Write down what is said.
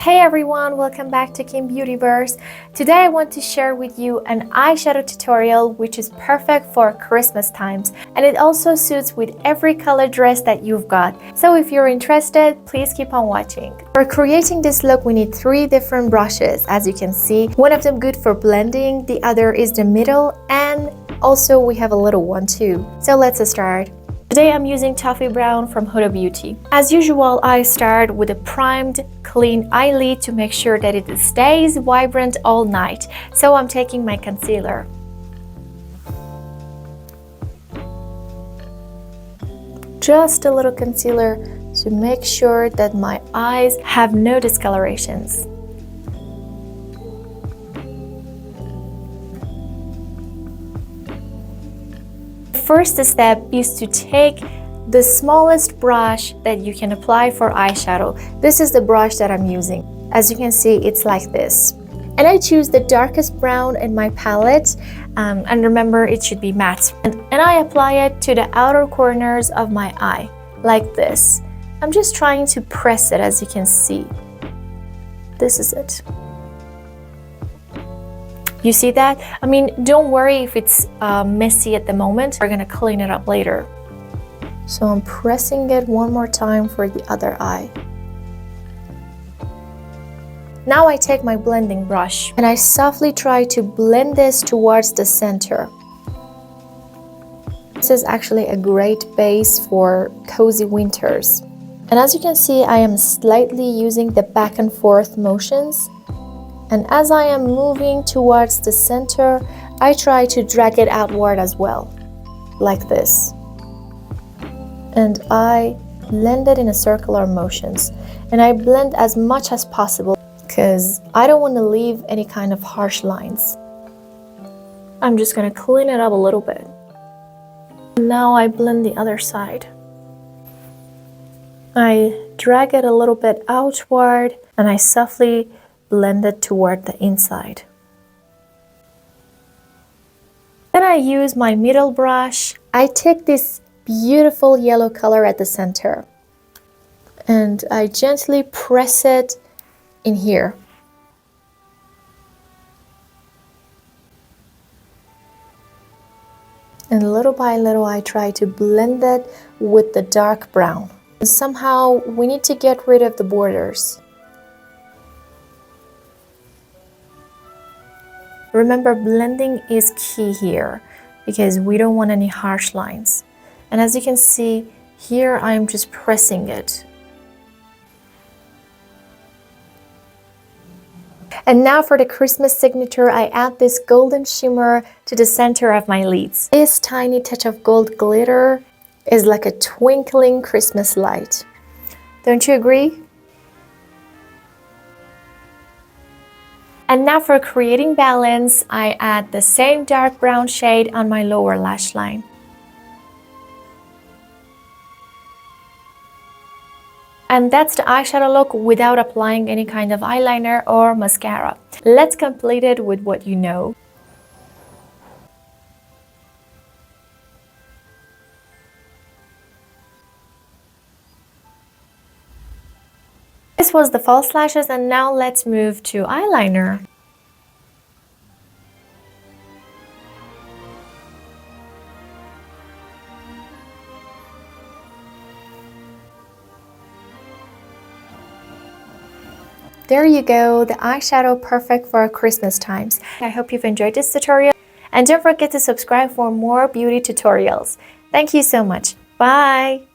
Hey everyone, welcome back to Kim Beautyverse. Today I want to share with you an eyeshadow tutorial which is perfect for Christmas times, and it also suits with every color dress that you've got. So if you're interested, please keep on watching. For creating this look, we need 3 different brushes. As you can see, one of them good for blending, the other is the middle, and also we have a little one too. So let's start. Today I'm using Toffee Brown from Huda Beauty. As usual, I start with a primed, clean eyelid to make sure that it stays vibrant all night. So I'm taking my concealer. Just a little concealer to make sure that my eyes have no discolorations. First step is to take the smallest brush that you can apply for eyeshadow. This is the brush that I'm using. As you can see, it's like this. And I choose the darkest brown in my palette, and remember, it should be matte. And I apply it to the outer corners of my eye, like this. I'm just trying to press it, as you can see. This is it. You see that? I mean, don't worry if it's messy at the moment. We're gonna clean it up later. So I'm pressing it one more time for the other eye. Now I take my blending brush and I softly try to blend this towards the center. This is actually a great base for cozy winters. And as you can see, I am slightly using the back and forth motions. And as I am moving towards the center, I try to drag it outward as well, like this. And I blend it in a circular motions. And I blend as much as possible because I don't want to leave any kind of harsh lines. I'm just going to clean it up a little bit. Now I blend the other side. I drag it a little bit outward and I softly blend it toward the inside. Then I use my middle brush. I take this beautiful yellow color at the center and I gently press it in here. And little by little I try to blend it with the dark brown. And somehow we need to get rid of the borders. Remember, blending is key here because we don't want any harsh lines. And as you can see, here I'm just pressing it. And now for the Christmas signature, I add this golden shimmer to the center of my lids. This tiny touch of gold glitter is like a twinkling Christmas light. Don't you agree? And now for creating balance, I add the same dark brown shade on my lower lash line. And that's the eyeshadow look without applying any kind of eyeliner or mascara. Let's complete it with what you know. This was the false lashes, and now let's move to eyeliner. There you go, the eyeshadow perfect for Christmas times. I hope you've enjoyed this tutorial, and don't forget to subscribe for more beauty tutorials. Thank you so much. Bye!